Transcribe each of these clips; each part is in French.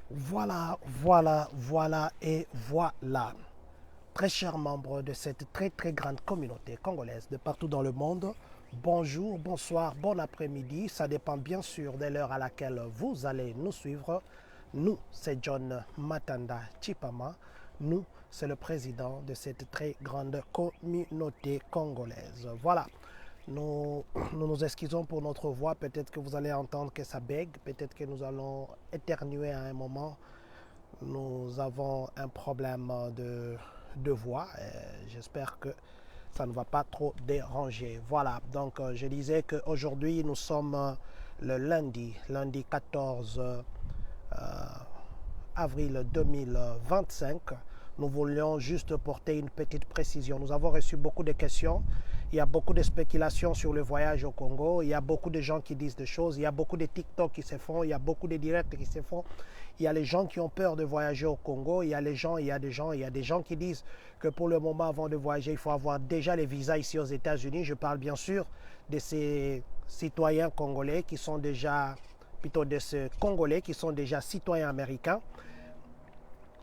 Voilà et voilà. Très chers membres de cette très grande communauté congolaise de partout dans le monde, bonjour, bonsoir, bon après-midi. Ça dépend bien sûr de l'heure à laquelle vous allez nous suivre. Nous, c'est John Matanda Chipama. Nous, c'est le président de cette très grande communauté congolaise. Voilà. Nous excusons pour notre voix. Peut-être que vous allez entendre que ça bègue. Peut-être que nous allons éternuer à un moment. Nous avons un problème de voix. J'espère que ça ne va pas trop déranger. Voilà, donc je disais qu'aujourd'hui nous sommes le lundi 14 avril 2025. Nous voulions juste porter une petite précision. Nous avons reçu beaucoup de questions. Il y a beaucoup de spéculations sur le voyage au Congo. Il y a beaucoup de gens qui disent des choses. Il y a beaucoup de TikTok qui se font. Il y a beaucoup de directs qui se font. Il y a les gens qui ont peur de voyager au Congo. Il y a des gens qui disent que pour le moment, avant de voyager, il faut avoir déjà les visas ici aux États-Unis. Je parle bien sûr de ces citoyens congolais qui sont déjà, plutôt de ces Congolais qui sont déjà citoyens américains.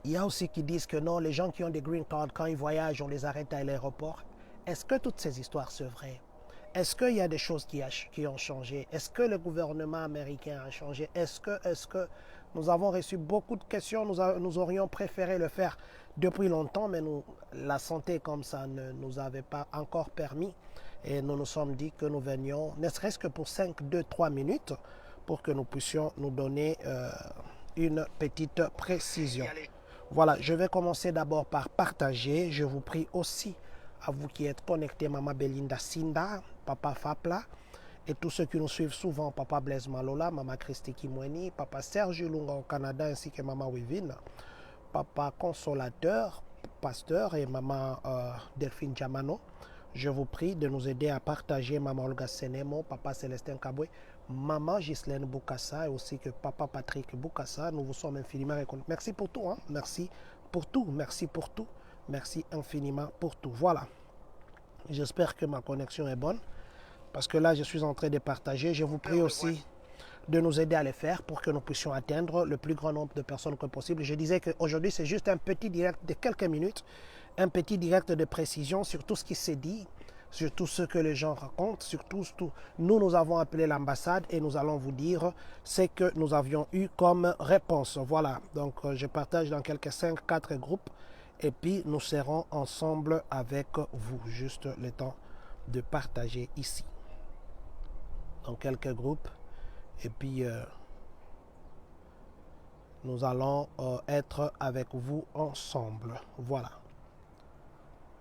Il y a aussi qui disent que non, les gens qui ont des green cards, quand ils voyagent, on les arrête à l'aéroport. Est-ce que toutes ces histoires sont vraies? Est-ce qu'il y a des choses qui ont changé? Est-ce que le gouvernement américain a changé? Est-ce que nous avons reçu beaucoup de questions? Nous aurions préféré le faire depuis longtemps, mais la santé comme ça ne nous avait pas encore permis. Et nous nous sommes dit que nous venions, ne serait-ce que pour 5, 2, 3 minutes, pour que nous puissions nous donner une petite précision. Voilà, je vais commencer d'abord par partager. Je vous prie aussi, à vous qui êtes connectés, Maman Belinda Sinda, Papa Fapla, et tous ceux qui nous suivent souvent, Papa Blaise Malola, Maman Christy Kimweni, Papa Serge Lunga au Canada, ainsi que Maman Wivine, Papa Consolateur, Pasteur et Maman Delphine Jamano. Je vous prie de nous aider à partager Maman Olga Senemo, Papa Célestin Kabwe, Maman Ghislaine Boukassa et aussi que Papa Patrick Boukassa. Nous vous sommes infiniment reconnaissants. Merci pour tout. Hein? Merci pour tout. Merci pour tout. Merci infiniment pour tout. Voilà. J'espère que ma connexion est bonne parce que là, je suis en train de partager. Je vous prie aussi de nous aider à le faire pour que nous puissions atteindre le plus grand nombre de personnes que possible. Je disais qu'aujourd'hui, c'est juste un petit direct de quelques minutes, un petit direct de précision sur tout ce qui s'est dit, sur tout ce que les gens racontent, sur tout. Nous avons appelé l'ambassade et nous allons vous dire ce que nous avions eu comme réponse. Voilà, donc je partage dans quelques 5-4 groupes et puis nous serons ensemble avec vous. Juste le temps de partager ici. Dans quelques groupes. Et puis, nous allons être avec vous ensemble. Voilà.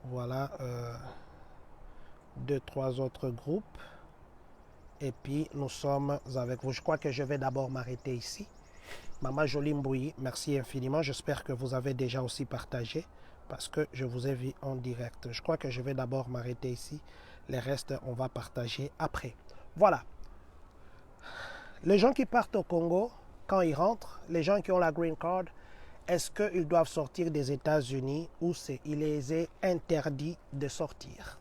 Voilà 2-3 autres groupes. Et puis, nous sommes avec vous. Je crois que je vais d'abord m'arrêter ici. Maman Jolie Mbouyi, merci infiniment. J'espère que vous avez déjà aussi partagé parce que je vous ai vu en direct. Je crois que je vais d'abord m'arrêter ici. Les restes, on va partager après. Voilà. Les gens qui partent au Congo, quand ils rentrent, les gens qui ont la green card, est-ce qu'ils doivent sortir des États-Unis ou il les est interdit de sortir?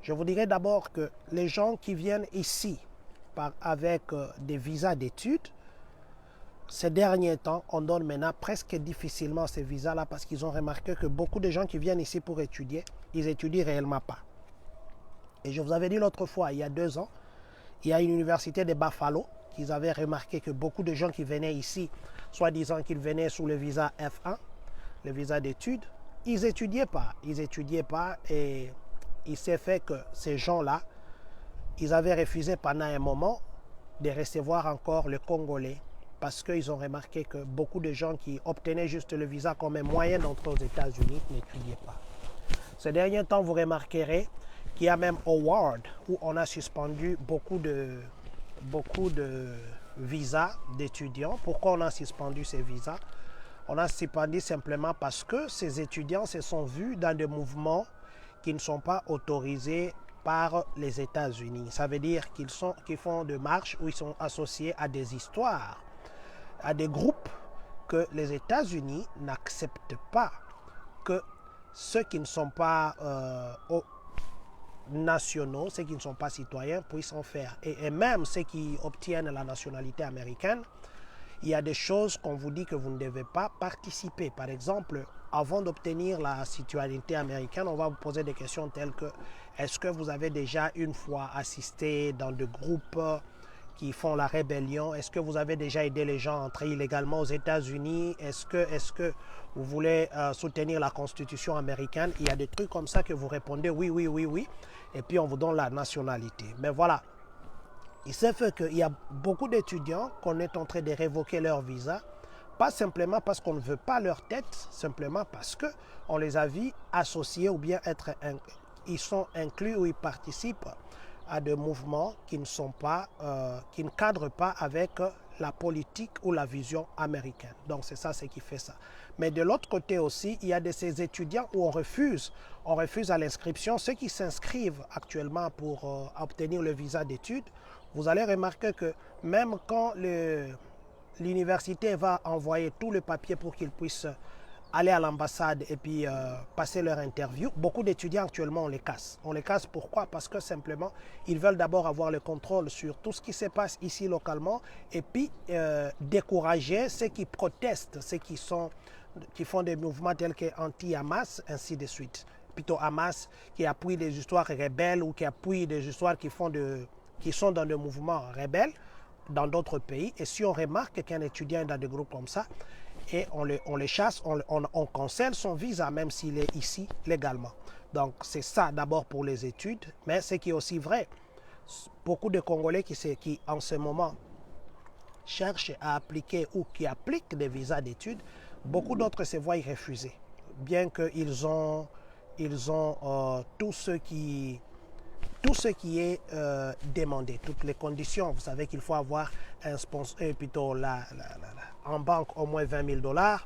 Je vous dirais d'abord que les gens qui viennent ici avec des visas d'études, ces derniers temps, on donne maintenant presque difficilement ces visas-là parce qu'ils ont remarqué que beaucoup de gens qui viennent ici pour étudier, ils étudient réellement pas. Et je vous avais dit l'autre fois, il y a 2 ans, il y a une université de Buffalo qu'ils avaient remarqué que beaucoup de gens qui venaient ici, soi-disant qu'ils venaient sous le visa F1, le visa d'études, ils n'étudiaient pas. Ils n'étudiaient pas et il s'est fait que ces gens-là, ils avaient refusé pendant un moment de recevoir encore le Congolais parce qu'ils ont remarqué que beaucoup de gens qui obtenaient juste le visa comme un moyen d'entrer aux États-Unis n'étudiaient pas. Ces derniers temps, vous remarquerez qu'il y a même Howard où on a suspendu beaucoup de visas d'étudiants. Pourquoi on a suspendu ces visas? On a suspendu simplement parce que ces étudiants se sont vus dans des mouvements qui ne sont pas autorisés par les États-Unis. Ça veut dire qu'ils font des marches où ils sont associés à des histoires, à des groupes que les États-Unis n'acceptent pas que ceux qui ne sont pas nationaux, ceux qui ne sont pas citoyens, puissent en faire. Et même ceux qui obtiennent la nationalité américaine, il y a des choses qu'on vous dit que vous ne devez pas participer. Par exemple, avant d'obtenir la citoyenneté américaine, on va vous poser des questions telles que est-ce que vous avez déjà une fois assisté dans des groupes qui font la rébellion? Est-ce que vous avez déjà aidé les gens à entrer illégalement aux États-Unis? Est-ce que vous voulez soutenir la Constitution américaine? Il y a des trucs comme ça que vous répondez oui, oui, oui, oui. Et puis on vous donne la nationalité. Mais voilà, il s'est fait qu'il y a beaucoup d'étudiants qu'on est en train de révoquer leur visa, pas simplement parce qu'on ne veut pas leur tête, simplement parce qu'on les a vus associés ou bien ils sont inclus ou ils participent à des mouvements qui qui ne cadrent pas avec la politique ou la vision américaine. Donc c'est ça, ce qui fait ça. Mais de l'autre côté aussi, il y a de ces étudiants où on refuse à l'inscription. Ceux qui s'inscrivent actuellement pour obtenir le visa d'études, vous allez remarquer que même quand l'université va envoyer tout le papier pour qu'ils puissent aller à l'ambassade et puis passer leur interview, beaucoup d'étudiants actuellement on les casse. On les casse pourquoi? Parce que simplement ils veulent d'abord avoir le contrôle sur tout ce qui se passe ici localement et puis décourager ceux qui protestent, ceux qui font des mouvements tels que anti-Hamas, ainsi de suite. Plutôt Hamas qui appuie des histoires rebelles ou qui appuie des histoires qui sont dans des mouvements rebelles dans d'autres pays. Et si on remarque qu'un étudiant est dans des groupes comme ça, et on les chasse, on cancelle son visa même s'il est ici légalement. Donc c'est ça d'abord pour les études, mais ce qui est aussi vrai, beaucoup de Congolais qui en ce moment cherchent à appliquer ou qui appliquent des visas d'études, beaucoup d'autres se voient refuser, bien qu'ils ont tout ce qui est demandé, toutes les conditions. Vous savez qu'il faut avoir un sponsor, plutôt en banque au moins 20 000 $.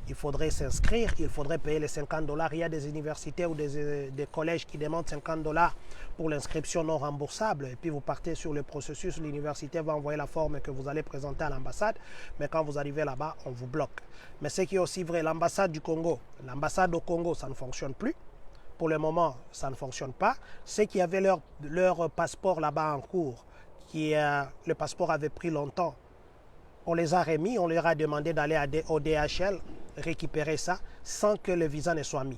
Il faudrait s'inscrire, il faudrait payer les 50 $. Il y a des universités ou des collèges qui demandent 50 $ pour l'inscription non remboursable. Et puis vous partez sur le processus, l'université va envoyer la forme que vous allez présenter à l'ambassade. Mais quand vous arrivez là-bas, on vous bloque. Mais ce qui est aussi vrai, l'ambassade du Congo, l'ambassade au Congo, ça ne fonctionne plus. Pour le moment, ça ne fonctionne pas. Ceux qui avaient leur passeport là-bas en cours, le passeport avait pris longtemps, on les a remis, on leur a demandé d'aller au DHL récupérer ça sans que le visa ne soit mis.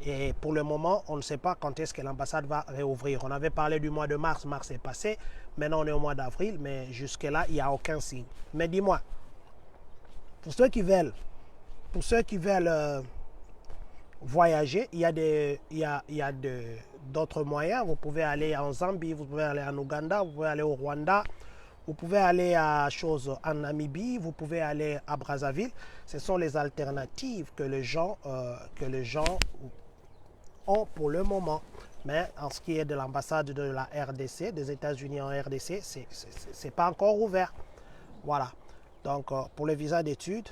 Et pour le moment, on ne sait pas quand est-ce que l'ambassade va réouvrir. On avait parlé du mois de mars, mars est passé, maintenant on est au mois d'avril, mais jusque-là, il n'y a aucun signe. Mais dis-moi, pour ceux qui veulent voyager, il y a d'autres moyens. Vous pouvez aller en Zambie, vous pouvez aller en Ouganda, vous pouvez aller au Rwanda, vous pouvez aller en Namibie, vous pouvez aller à Brazzaville. Ce sont les alternatives que les gens ont pour le moment. Mais en ce qui est de l'ambassade de la RDC, des États-Unis en RDC, c'est pas encore ouvert. Voilà. Donc pour le visa d'études,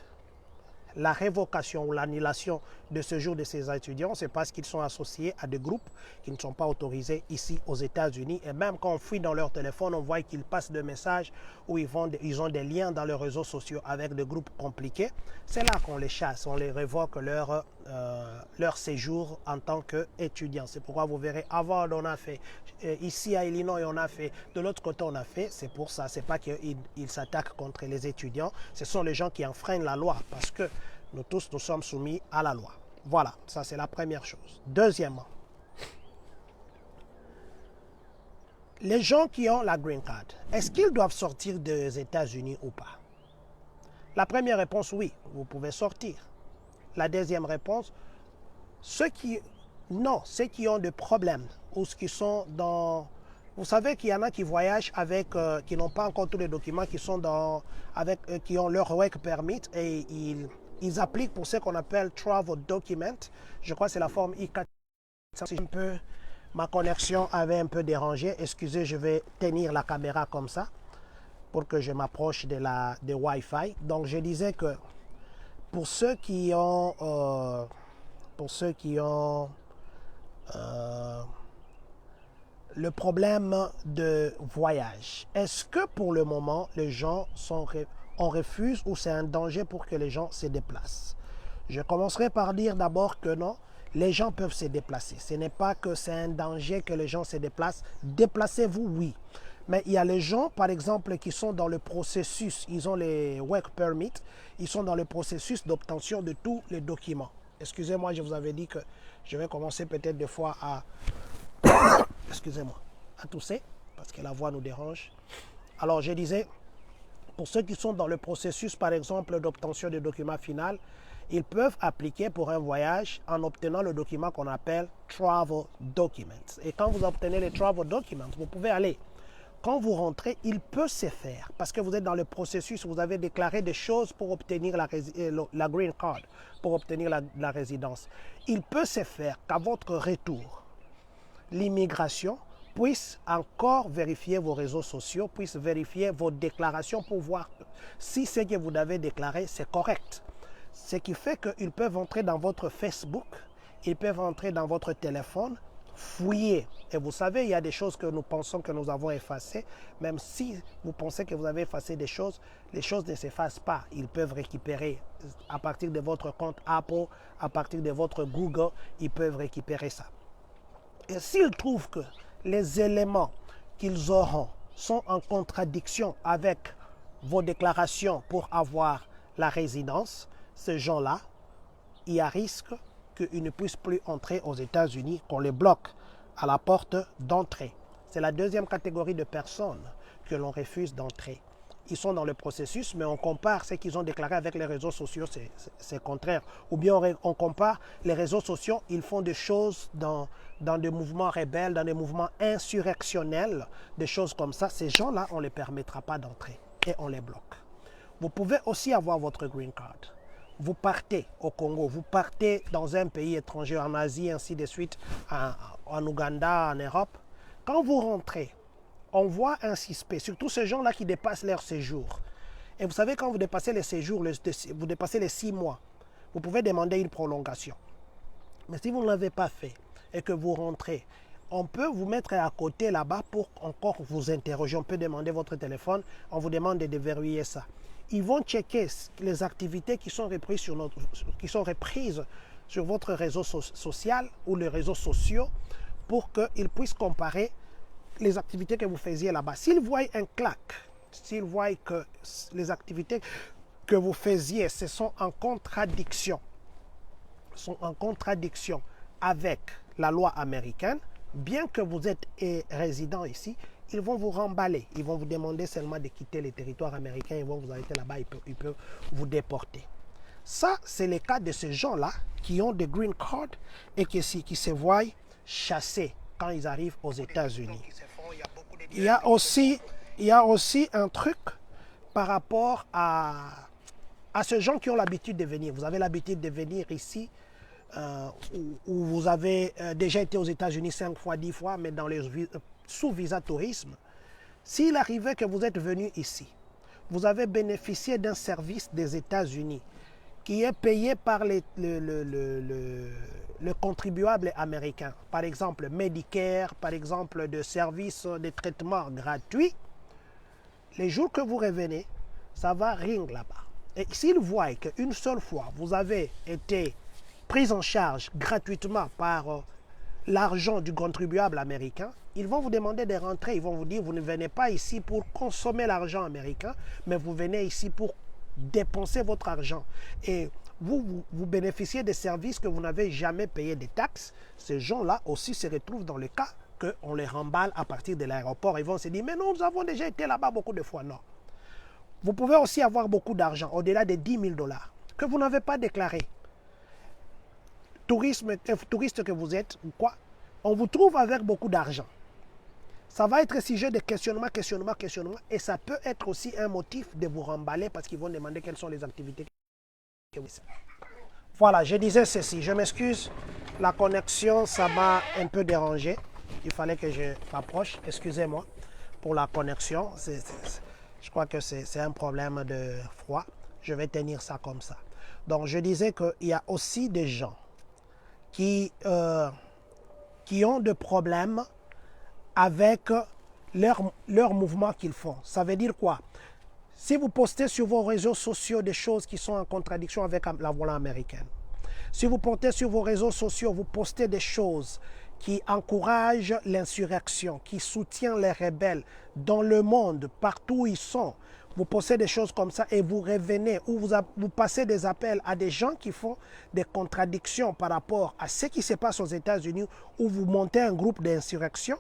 la révocation ou l'annulation de ce jour de ces étudiants, c'est parce qu'ils sont associés à des groupes qui ne sont pas autorisés ici aux États-Unis. Et même quand on fouille dans leur téléphone, on voit qu'ils passent des messages où ils ont des liens dans leurs réseaux sociaux avec des groupes compliqués. C'est là qu'on les chasse, on les révoque leur séjour en tant qu'étudiants. C'est pourquoi vous verrez, avant on a fait, ici à Illinois on a fait, de l'autre côté on a fait, c'est pour ça. C'est pas qu'ils s'attaquent contre les étudiants, ce sont les gens qui enfreignent la loi parce que nous tous, nous sommes soumis à la loi. Voilà, ça c'est la première chose. Deuxièmement, les gens qui ont la green card, est-ce qu'ils doivent sortir des États-Unis ou pas? La première réponse, oui, vous pouvez sortir. La deuxième réponse, ceux qui ont des problèmes ou ceux qui sont dans... Vous savez qu'il y en a qui voyagent qui n'ont pas encore tous les documents, qui ont leur work permit et ils appliquent pour ce qu'on appelle travel document. Je crois que c'est la forme I-4. Ma connexion avait un peu dérangé. Excusez, je vais tenir la caméra comme ça pour que je m'approche de Wi-Fi. Donc je disais que pour ceux qui ont le problème de voyage, est-ce que pour le moment les gens on refuse ou c'est un danger pour que les gens se déplacent? Je commencerai par dire d'abord que non, les gens peuvent se déplacer. Ce n'est pas que c'est un danger que les gens se déplacent. Déplacez-vous, oui. Mais il y a les gens, par exemple, qui sont dans le processus, ils ont les work permits, ils sont dans le processus d'obtention de tous les documents. Excusez-moi, je vous avais dit que je vais commencer peut-être des fois à, excusez-moi, à tousser, parce que la voix nous dérange. Alors, je disais, pour ceux qui sont dans le processus, par exemple, d'obtention du document final, ils peuvent appliquer pour un voyage en obtenant le document qu'on appelle Travel Documents. Et quand vous obtenez les Travel Documents, vous pouvez aller. Quand vous rentrez, il peut se faire, parce que vous êtes dans le processus, vous avez déclaré des choses pour obtenir la green card, pour obtenir la résidence. Il peut se faire qu'à votre retour, l'immigration puisse encore vérifier vos réseaux sociaux, puisse vérifier vos déclarations pour voir si ce que vous avez déclaré, c'est correct. Ce qui fait qu'ils peuvent entrer dans votre Facebook, ils peuvent entrer dans votre téléphone, fouiller. Et vous savez, il y a des choses que nous pensons que nous avons effacées. Même si vous pensez que vous avez effacé des choses, les choses ne s'effacent pas. Ils peuvent récupérer à partir de votre compte Apple, à partir de votre Google, ils peuvent récupérer ça. Et s'ils trouvent que les éléments qu'ils auront sont en contradiction avec vos déclarations pour avoir la résidence, ces gens-là, il y a risque qu'ils ne puissent plus entrer aux États-Unis, qu'on les bloque à la porte d'entrée. C'est la deuxième catégorie de personnes que l'on refuse d'entrer. Ils sont dans le processus, mais on compare ce qu'ils ont déclaré avec les réseaux sociaux, c'est contraire. Ou bien on compare les réseaux sociaux, ils font des choses dans des mouvements rebelles, dans des mouvements insurrectionnels, des choses comme ça. Ces gens-là, on ne les permettra pas d'entrer et on les bloque. Vous pouvez aussi avoir votre green card. Vous partez au Congo, vous partez dans un pays étranger, en Asie, ainsi de suite, en Ouganda, en Europe. Quand vous rentrez, on voit un suspect, surtout ces gens-là qui dépassent leur séjour. Et vous savez, quand vous dépassez les séjours, vous dépassez les 6 mois, vous pouvez demander une prolongation. Mais si vous ne l'avez pas fait et que vous rentrez, on peut vous mettre à côté là-bas pour encore vous interroger. On peut demander votre téléphone, on vous demande de déverrouiller ça. Ils vont checker les activités qui sont reprises sur votre réseau social ou les réseaux sociaux pour qu'ils puissent comparer les activités que vous faisiez là-bas. S'ils voient un clac, s'ils voient que les activités que vous faisiez sont en contradiction avec la loi américaine, bien que vous êtes résident ici, ils vont vous remballer. Ils vont vous demander seulement de quitter le territoire américain. Ils vont vous arrêter là-bas. Ils peuvent vous déporter. Ça, c'est le cas de ces gens-là qui ont des green cards et qui se voient chassés quand ils arrivent aux États-Unis. Il y a aussi un truc par rapport à ces gens qui ont l'habitude de venir. Vous avez l'habitude de venir ici où vous avez déjà été aux États-Unis 5 fois, 10 fois, mais dans les sous visa tourisme. S'il arrivait que vous êtes venu ici, vous avez bénéficié d'un service des États-Unis qui est payé par le contribuable américain. Par exemple, Medicare, par exemple, de services de traitement gratuits. Les jours que vous revenez, ça va ring là-bas. Et s'ils voient qu'une seule fois, vous avez été pris en charge gratuitement par l'argent du contribuable américain, ils vont vous demander de rentrer. Ils vont vous dire, vous ne venez pas ici pour consommer l'argent américain, mais vous venez ici pour dépenser votre argent. Et vous bénéficiez des services que vous n'avez jamais payé des taxes. Ces gens-là aussi se retrouvent dans le cas qu'on les remballe à partir de l'aéroport. Ils vont se dire, mais non, nous avons déjà été là-bas beaucoup de fois. Non. Vous pouvez aussi avoir beaucoup d'argent, au-delà de 10 000 $, que vous n'avez pas déclaré. Touriste que vous êtes ou quoi, on vous trouve avec beaucoup d'argent. Ça va être sujet de questionnement, et ça peut être aussi un motif de vous remballer parce qu'ils vont demander quelles sont les activités que vous faites. Voilà, je disais ceci, je m'excuse, la connexion, ça m'a un peu dérangé. Il fallait que je m'approche, excusez-moi pour la connexion. Je crois que c'est un problème de froid. Je vais tenir ça comme ça. Donc, je disais qu'il y a aussi des gens qui ont des problèmes avec leur mouvement qu'ils font. Ça veut dire quoi? Si vous postez sur vos réseaux sociaux des choses qui sont en contradiction avec la loi américaine, si vous postez sur vos réseaux sociaux, vous postez des choses qui encourage l'insurrection, qui soutient les rebelles dans le monde, partout où ils sont. Vous postez des choses comme ça et vous revenez ou vous passez des appels à des gens qui font des contradictions par rapport à ce qui se passe aux États-Unis où vous montez un groupe d'insurrection.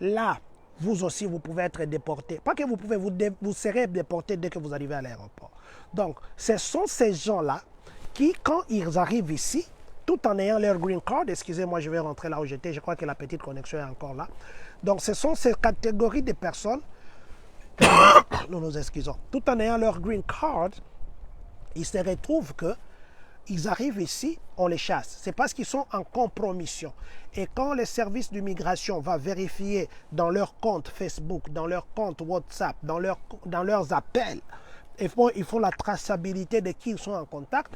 Là, vous aussi, vous pouvez être déporté. Pas que vous pouvez, vous serez déporté dès que vous arrivez à l'aéroport. Donc, ce sont ces gens-là qui, quand ils arrivent ici, tout en ayant leur green card, excusez-moi, je vais rentrer là où j'étais, je crois que la petite connexion est encore là. Donc, ce sont ces catégories de personnes, nous nous excusons, tout en ayant leur green card, ils se retrouvent que ils arrivent ici, on les chasse. C'est parce qu'ils sont en compromission. Et quand les services d'immigration vont vérifier dans leur compte Facebook, dans leur compte WhatsApp, dans leurs appels, ils font la traçabilité de qui ils sont en contact.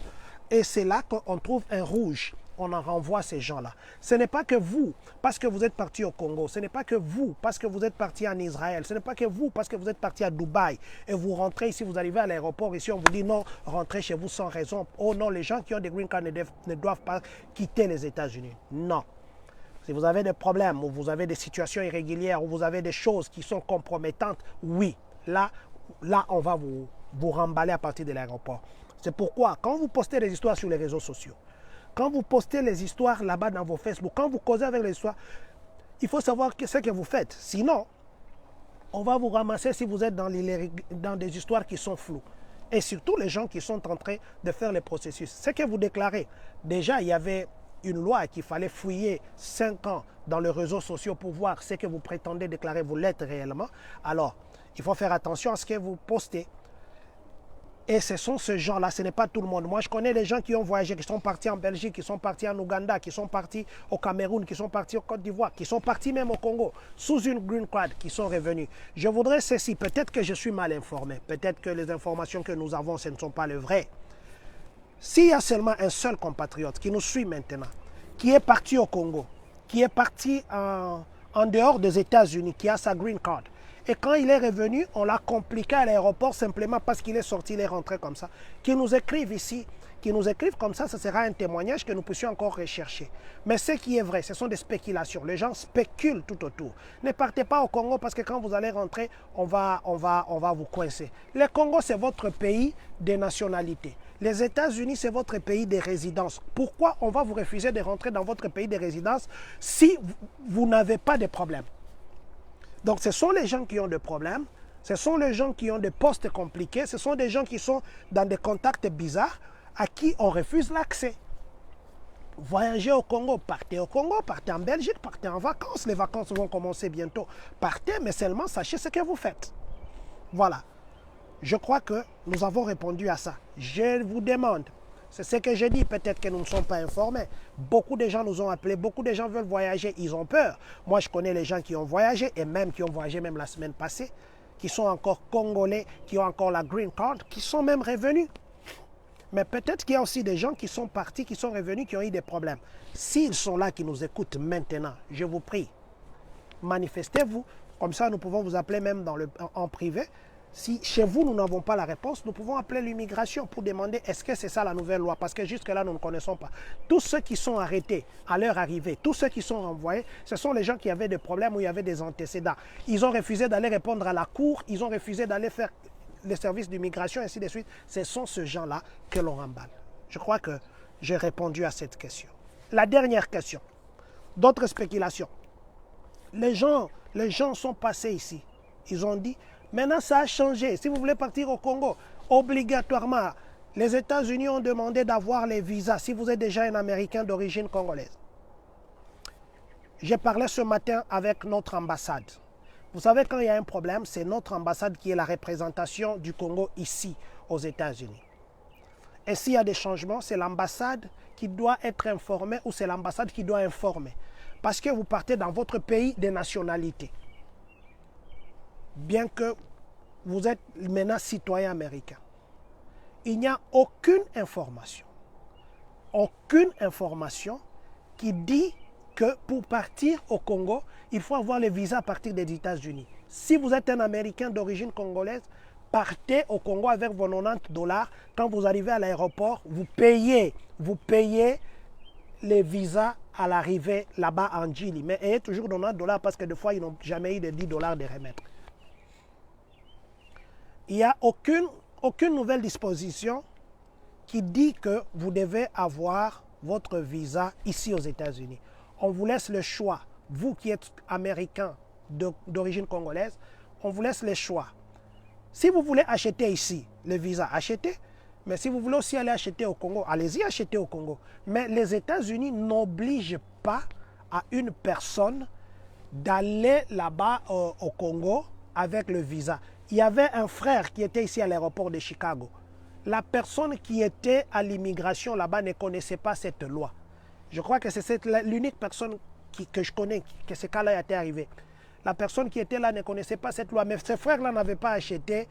Et c'est là qu'on trouve un rouge. On en renvoie ces gens-là. Ce n'est pas que vous, parce que vous êtes parti au Congo, ce n'est pas que vous, parce que vous êtes parti en Israël, ce n'est pas que vous, parce que vous êtes parti à Dubaï et vous rentrez ici, vous arrivez à l'aéroport, ici on vous dit non, rentrez chez vous sans raison. Oh non, les gens qui ont des green cards ne doivent pas quitter les États-Unis. Non. Si vous avez des problèmes ou vous avez des situations irrégulières ou vous avez des choses qui sont compromettantes, oui, là on va vous remballer à partir de l'aéroport. C'est pourquoi, quand vous postez des histoires sur les réseaux sociaux, quand vous postez les histoires là-bas dans vos Facebook, quand vous causez avec les histoires, il faut savoir ce que vous faites. Sinon, on va vous ramasser si vous êtes dans des histoires qui sont floues. Et surtout les gens qui sont en train de faire les processus. Ce que vous déclarez, déjà il y avait une loi qu'il fallait fouiller 5 ans dans les réseaux sociaux pour voir ce que vous prétendez déclarer, vous l'êtes réellement. Alors, il faut faire attention à ce que vous postez. Et ce sont ces gens-là, ce n'est pas tout le monde. Moi, je connais des gens qui ont voyagé, qui sont partis en Belgique, qui sont partis en Ouganda, qui sont partis au Cameroun, qui sont partis au Côte d'Ivoire, qui sont partis même au Congo, sous une green card, qui sont revenus. Je voudrais ceci, peut-être que je suis mal informé, peut-être que les informations que nous avons, ce ne sont pas les vraies. S'il y a seulement un seul compatriote qui nous suit maintenant, qui est parti au Congo, qui est parti en dehors des États-Unis, qui a sa green card, et quand il est revenu, on l'a compliqué à l'aéroport simplement parce qu'il est sorti, il est rentré comme ça. Qu'ils nous écrivent ici, qu'ils nous écrivent comme ça, ce sera un témoignage que nous puissions encore rechercher. Mais ce qui est vrai, ce sont des spéculations. Les gens spéculent tout autour. Ne partez pas au Congo parce que quand vous allez rentrer, on va vous coincer. Le Congo, c'est votre pays de nationalité. Les États-Unis, c'est votre pays de résidence. Pourquoi on va vous refuser de rentrer dans votre pays de résidence si vous n'avez pas de problème? Donc, ce sont les gens qui ont des problèmes, ce sont les gens qui ont des postes compliqués, ce sont des gens qui sont dans des contacts bizarres à qui on refuse l'accès. Voyagez au Congo, partez en Belgique, partez en vacances. Les vacances vont commencer bientôt. Partez, mais seulement sachez ce que vous faites. Voilà. Je crois que nous avons répondu à ça. Je vous demande, c'est ce que j'ai dit, peut-être que nous ne sommes pas informés. Beaucoup de gens nous ont appelés, beaucoup de gens veulent voyager, ils ont peur. Moi, je connais les gens qui ont voyagé, et même qui ont voyagé même la semaine passée, qui sont encore congolais, qui ont encore la green card, qui sont même revenus. Mais peut-être qu'il y a aussi des gens qui sont partis, qui sont revenus, qui ont eu des problèmes. S'ils sont là, qui nous écoutent maintenant, je vous prie, manifestez-vous. Comme ça, nous pouvons vous appeler même en privé. Si chez vous, nous n'avons pas la réponse, nous pouvons appeler l'immigration pour demander est-ce que c'est ça la nouvelle loi? Parce que jusque-là, nous ne connaissons pas. Tous ceux qui sont arrêtés à leur arrivée, tous ceux qui sont renvoyés, ce sont les gens qui avaient des problèmes ou il y avait des antécédents. Ils ont refusé d'aller répondre à la cour, ils ont refusé d'aller faire les services d'immigration, ainsi de suite. Ce sont ces gens-là que l'on remballe. Je crois que j'ai répondu à cette question. La dernière question, d'autres spéculations. Les gens sont passés ici. Ils ont dit, maintenant ça a changé. Si vous voulez partir au Congo, obligatoirement, les États-Unis ont demandé d'avoir les visas si vous êtes déjà un Américain d'origine congolaise. J'ai parlé ce matin avec notre ambassade. Vous savez, quand il y a un problème, c'est notre ambassade qui est la représentation du Congo ici, aux États-Unis. Et s'il y a des changements, c'est l'ambassade qui doit être informée ou c'est l'ambassade qui doit informer. Parce que vous partez dans votre pays de nationalité. Bien que vous êtes maintenant citoyen américain. Il n'y a aucune information qui dit que pour partir au Congo, il faut avoir le visa à partir des États-Unis. Si vous êtes un Américain d'origine congolaise, partez au Congo avec vos $90. Quand vous arrivez à l'aéroport, vous payez les visas à l'arrivée là-bas en Djili. Mais ayez toujours $90 parce que des fois, ils n'ont jamais eu de $10 de remettre. Il n'y a aucune nouvelle disposition qui dit que vous devez avoir votre visa ici aux États-Unis. On vous laisse le choix. Vous qui êtes américain d'origine congolaise, on vous laisse le choix. Si vous voulez acheter ici le visa, achetez. Mais si vous voulez aussi aller acheter au Congo, allez-y acheter au Congo. Mais les États-Unis n'obligent pas à une personne d'aller là-bas au Congo avec le visa. Il y avait un frère qui était ici à l'aéroport de Chicago. La personne qui était à l'immigration là-bas ne connaissait pas cette loi. Je crois que c'est l'unique personne que je connais que ce cas-là était arrivé. La personne qui était là ne connaissait pas cette loi. Mais ce frère-là n'avait pas acheté,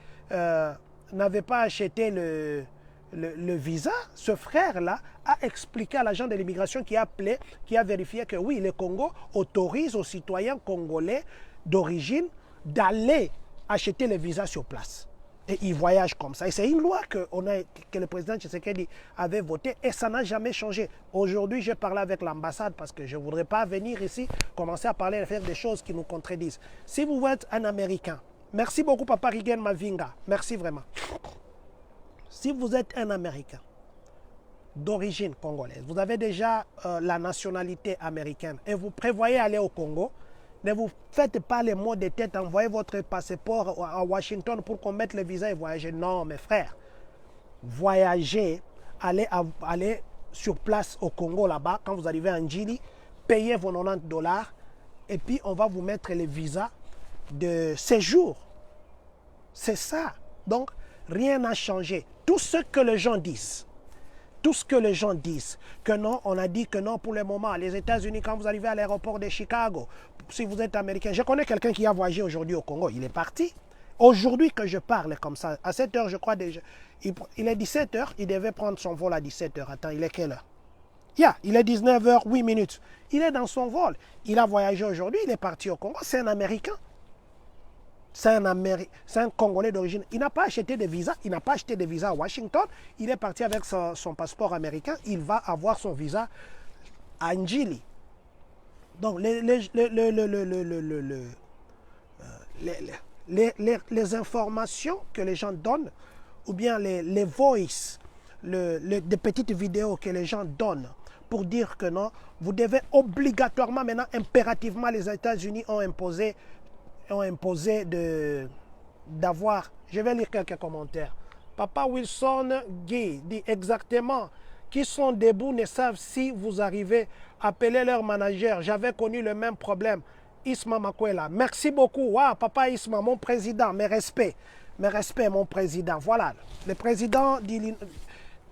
le visa. Ce frère-là a expliqué à l'agent de l'immigration qui a appelé, qui a vérifié que oui, le Congo autorise aux citoyens congolais d'origine d'aller acheter le visa sur place. Et ils voyagent comme ça. Et c'est une loi que le président Tshisekedi avait votée et ça n'a jamais changé. Aujourd'hui, j'ai parlé avec l'ambassade parce que je ne voudrais pas venir ici commencer à parler et faire des choses qui nous contredisent. Si vous êtes un Américain, merci beaucoup Papa Rigen Mavinga, merci vraiment. Si vous êtes un Américain d'origine congolaise, vous avez déjà la nationalité américaine et vous prévoyez aller au Congo, ne vous faites pas les mots de tête, envoyez votre passeport à Washington pour qu'on mette le visa et voyager. Non, mes frères, voyagez, allez sur place au Congo là-bas, quand vous arrivez en Djili, payez vos $90 et puis on va vous mettre le visa de séjour. C'est ça. Donc, rien n'a changé. Tout ce que les gens disent, que non, on a dit que non pour le moment. Les États-Unis, quand vous arrivez à l'aéroport de Chicago, si vous êtes américain, je connais quelqu'un qui a voyagé aujourd'hui au Congo, il est parti. Aujourd'hui que je parle comme ça, à 7 h je crois déjà, il est 17 h, il devait prendre son vol à 17 h. Attends, il est quelle heure? Il est 19 h 8 minutes. Il est dans son vol. Il a voyagé aujourd'hui, il est parti au Congo, c'est un Américain. C'est un Congolais d'origine. Il n'a pas acheté de visa. Il n'a pas acheté de visa à Washington. Il est parti avec son passeport américain. Il va avoir son visa à Djili. Donc, les informations que les gens donnent, ou bien les voices, des petites vidéos que les gens donnent pour dire que non, vous devez obligatoirement, maintenant, impérativement, les États-Unis ont imposé d'avoir, je vais lire quelques commentaires. Papa Wilson Guy dit exactement, qui sont debout ne savent si vous arrivez, appelez leur manager, j'avais connu le même problème. Isma Makwela, merci beaucoup. Wow, Papa Isma, mon président, mes respects, mon président. Voilà, le président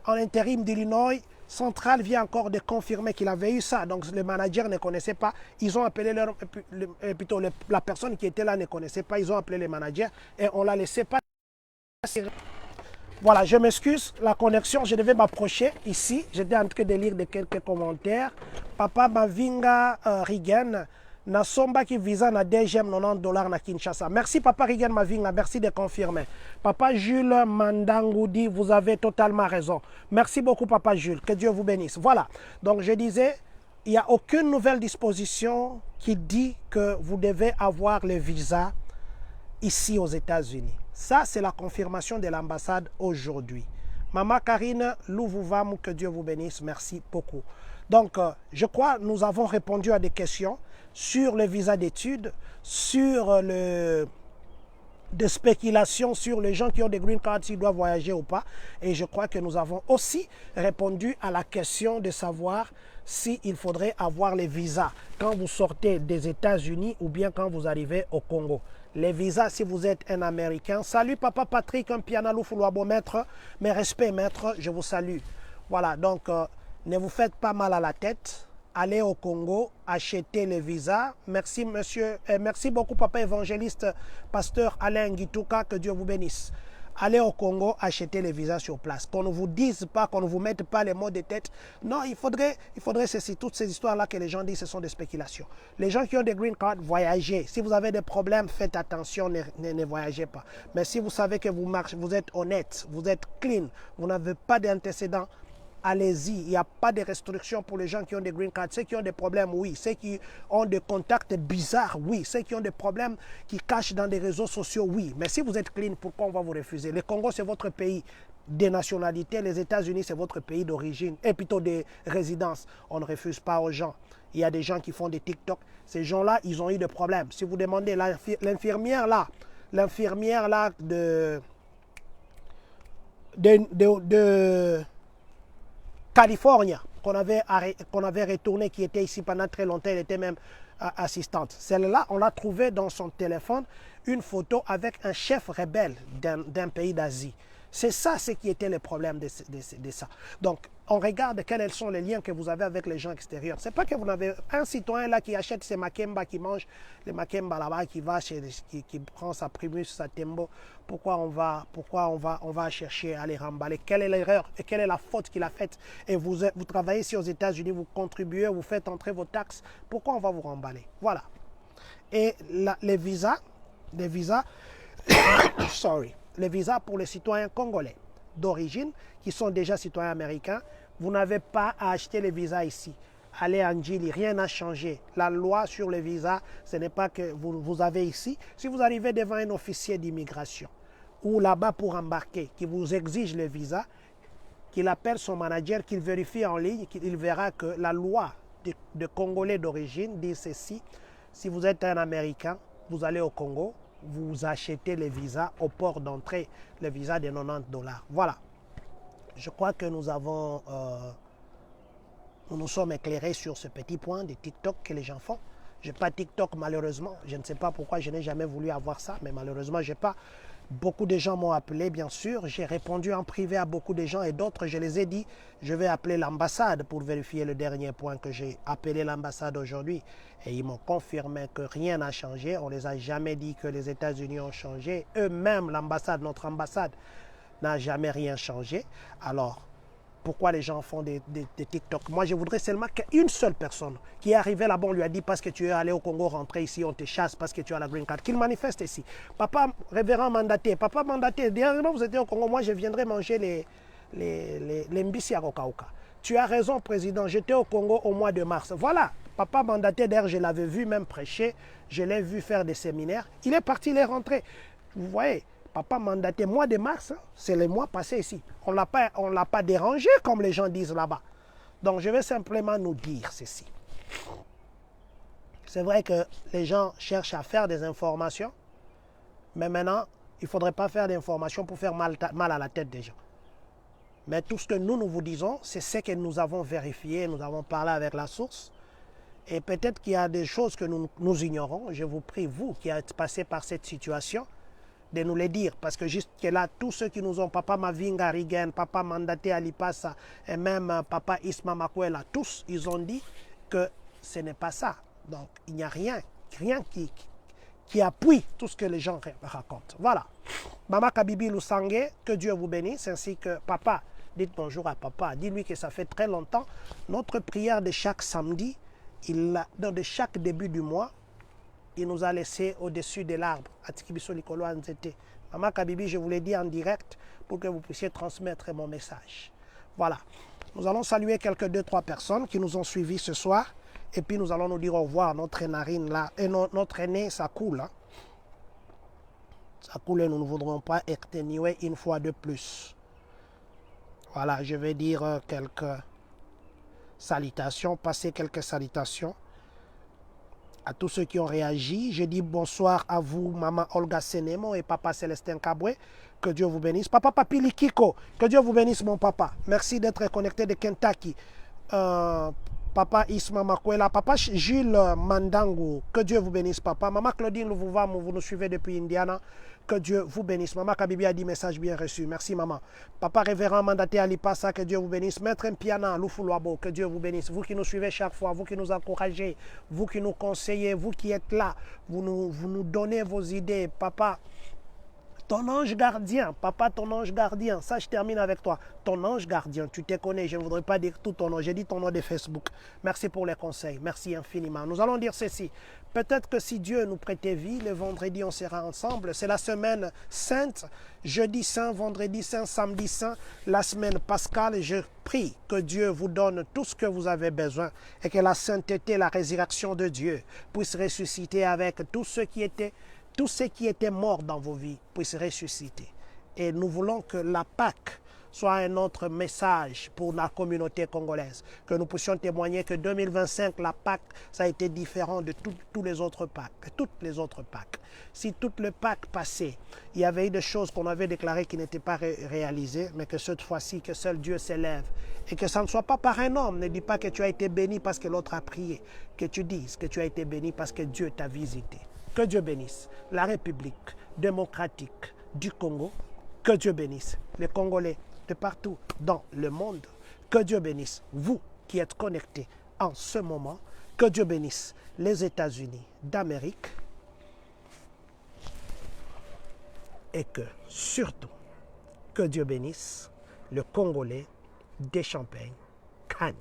en intérim d'Illinois Central vient encore de confirmer qu'il avait eu ça. Donc le manager ne connaissait pas. Ils ont appelé la personne qui était là ne connaissait pas. Ils ont appelé le manager et on l'a laissé passer. Voilà, je m'excuse. La connexion, je devais m'approcher ici. J'étais en train de lire quelques commentaires. Papa Mavinga Rigen. Nasomba qui visa na DGM $90 na Kinshasa. Merci Papa Rigen Mavinga, merci de confirmer. Papa Jules Mandangou dit, vous avez totalement raison. Merci beaucoup Papa Jules, que Dieu vous bénisse. Voilà, donc je disais, il n'y a aucune nouvelle disposition qui dit que vous devez avoir le visa ici aux États-Unis. Ça, c'est la confirmation de l'ambassade aujourd'hui. Maman Karine Louvouvam, que Dieu vous bénisse, merci beaucoup. Donc, je crois que nous avons répondu à des questions sur le visa d'études, sur des spéculations sur les gens qui ont des green cards, s'ils doivent voyager ou pas. Et je crois que nous avons aussi répondu à la question de savoir s'il faudrait avoir les visas quand vous sortez des États-Unis ou bien quand vous arrivez au Congo. Les visas, si vous êtes un Américain. Salut Papa Patrick, un piano Foulouabo, maître. Mes respects, maître, je vous salue. Voilà, donc ne vous faites pas mal à la tête. Allez au Congo, achetez les visas. Merci, monsieur. Merci beaucoup, papa évangéliste, pasteur Alain Guitouka, que Dieu vous bénisse. Allez au Congo, achetez les visas sur place. Qu'on ne vous dise pas, qu'on ne vous mette pas les mots de tête. Non, il faudrait ceci. Toutes ces histoires-là que les gens disent, ce sont des spéculations. Les gens qui ont des green cards, voyagez. Si vous avez des problèmes, faites attention, ne voyagez pas. Mais si vous savez que vous êtes honnête, vous êtes clean, vous n'avez pas d'antécédents, allez-y. Il n'y a pas de restrictions pour les gens qui ont des green cards. Ceux qui ont des problèmes, oui. Ceux qui ont des contacts bizarres, oui. Ceux qui ont des problèmes qui cachent dans des réseaux sociaux, oui. Mais si vous êtes clean, pourquoi on va vous refuser? Le Congo, c'est votre pays de nationalité. Les États-Unis, c'est votre pays d'origine. Et plutôt de résidence. On ne refuse pas aux gens. Il y a des gens qui font des TikTok. Ces gens-là, ils ont eu des problèmes. Si vous demandez l'infirmière là de Californie, qu'on avait retourné, qui était ici pendant très longtemps, elle était même assistante. Celle-là, on l'a trouvée dans son téléphone, une photo avec un chef rebelle d'un pays d'Asie. C'est ça ce qui était le problème de ça. Donc, on regarde quels sont les liens que vous avez avec les gens extérieurs. Ce n'est pas que vous avez un citoyen là qui achète ses makemba, qui mange les makemba là-bas, qui prend sa primus, sa tembo. Pourquoi on va chercher à les remballer? Quelle est l'erreur et quelle est la faute qu'il a faite? Et vous travaillez ici aux États-Unis, vous contribuez, vous faites entrer vos taxes. Pourquoi on va vous remballer? Voilà. Et les visas, sorry. Les visas pour les citoyens congolais d'origine qui sont déjà citoyens américains, vous n'avez pas à acheter les visas ici. Allez en Djili, rien n'a changé. La loi sur les visas, ce n'est pas que vous avez ici. Si vous arrivez devant un officier d'immigration ou là-bas pour embarquer, qui vous exige le visa, qu'il appelle son manager, qu'il vérifie en ligne, qu'il verra que la loi de Congolais d'origine dit ceci. Si vous êtes un Américain, vous allez au Congo, vous achetez les visas au port d'entrée, le visa de 90 $. Voilà. Je crois que nous nous sommes éclairés sur ce petit point de TikTok que les gens font. Je n'ai pas TikTok malheureusement. Je ne sais pas pourquoi je n'ai jamais voulu avoir ça, mais malheureusement, je n'ai pas. Beaucoup de gens m'ont appelé, bien sûr. J'ai répondu en privé à beaucoup de gens et d'autres, je les ai dit, je vais appeler l'ambassade pour vérifier le dernier point que j'ai appelé l'ambassade aujourd'hui. Et ils m'ont confirmé que rien n'a changé. On ne les a jamais dit que les États-Unis ont changé. Eux-mêmes, l'ambassade, notre ambassade, n'a jamais rien changé. Alors, pourquoi les gens font des TikTok? Moi, je voudrais seulement qu'une seule personne qui est arrivée là-bas, on lui a dit parce que tu es allé au Congo, rentrer ici, on te chasse parce que tu as la green card, qu'il manifeste ici. Papa, révérend mandaté, papa mandaté, dernièrement vous étiez au Congo, moi je viendrai manger les mbisi à Kokauka. Tu as raison, président, j'étais au Congo au mois de mars. Voilà, papa mandaté, d'ailleurs, je l'avais vu même prêcher, je l'ai vu faire des séminaires. Il est parti, il est rentré. Vous voyez, papa mandaté, mois de mars, c'est le mois passé ici. On ne l'a pas dérangé comme les gens disent là-bas. Donc je vais simplement nous dire ceci. C'est vrai que les gens cherchent à faire des informations, mais maintenant, il ne faudrait pas faire des informations pour faire mal à la tête des gens. Mais tout ce que nous vous disons, c'est ce que nous avons vérifié, nous avons parlé avec la source. Et peut-être qu'il y a des choses que nous ignorons. Je vous prie, vous qui êtes passé par cette situation, de nous les dire. Parce que jusque là, tous ceux qui nous ont, Papa Mavinga Rigen, Papa Mandaté Alipasa et même Papa Isma Makwela, tous, ils ont dit que ce n'est pas ça. Donc, il n'y a rien qui appuie tout ce que les gens racontent. Voilà. Maman Kabibi Lusangé, que Dieu vous bénisse, ainsi que Papa. Dites bonjour à Papa. Dis-lui que ça fait très longtemps. Notre prière de chaque samedi, de chaque début du mois, il nous a laissé au-dessus de l'arbre. Maman Kabibi, je vous l'ai dit en direct pour que vous puissiez transmettre mon message. Voilà. Nous allons saluer quelques 2-3 personnes qui nous ont suivis ce soir. Et puis nous allons nous dire au revoir. Notre narine là, et notre aîné, ça coule. Hein. Ça coule et nous ne voudrons pas exténuer une fois de plus. Voilà, je vais dire quelques salutations, passer quelques salutations à tous ceux qui ont réagi. Je dis bonsoir à vous, Maman Olga Senemo et Papa Célestin Kabwe. Que Dieu vous bénisse. Papa Papili Kiko, que Dieu vous bénisse, mon papa. Merci d'être connecté de Kentucky. Papa Isma Makwela, Papa Jules Mandangu, que Dieu vous bénisse, papa. Maman Claudine Louvouva, vous nous suivez depuis Indiana. Que Dieu vous bénisse. Maman Kabibi a dit message bien reçu. Merci, maman. Papa révérend mandaté Alipasa, que Dieu vous bénisse. Maître Mpiana, Loufoulouabo, que Dieu vous bénisse. Vous qui nous suivez chaque fois, vous qui nous encouragez, vous qui nous conseillez, vous qui êtes là, vous nous donnez vos idées. Papa Ton ange gardien, papa, ton ange gardien, ça je termine avec toi. Ton ange gardien, tu te connais, je ne voudrais pas dire tout ton nom, j'ai dit ton nom de Facebook. Merci pour les conseils, merci infiniment. Nous allons dire ceci, peut-être que si Dieu nous prêtait vie, le vendredi on sera ensemble, c'est la semaine sainte, jeudi saint, vendredi saint, samedi saint, la semaine pascale. Je prie que Dieu vous donne tout ce que vous avez besoin et que la sainteté, la résurrection de Dieu puisse ressusciter avec tous ceux qui étaient morts dans vos vies puissent ressusciter. Et nous voulons que la Pâque soit un autre message pour la communauté congolaise. Que nous puissions témoigner que 2025, la Pâque, ça a été différent de tous les autres Pâques, toutes les autres Pâques. Si toutes les Pâques passées, il y avait eu des choses qu'on avait déclarées qui n'étaient pas réalisées, mais que cette fois-ci, que seul Dieu s'élève. Et que ça ne soit pas par un homme. Ne dis pas que tu as été béni parce que l'autre a prié. Que tu dises que tu as été béni parce que Dieu t'a visité. Que Dieu bénisse la République démocratique du Congo. Que Dieu bénisse les Congolais de partout dans le monde. Que Dieu bénisse vous qui êtes connectés en ce moment. Que Dieu bénisse les États-Unis d'Amérique. Et que surtout, que Dieu bénisse le Congolais des Champagnes, Kani.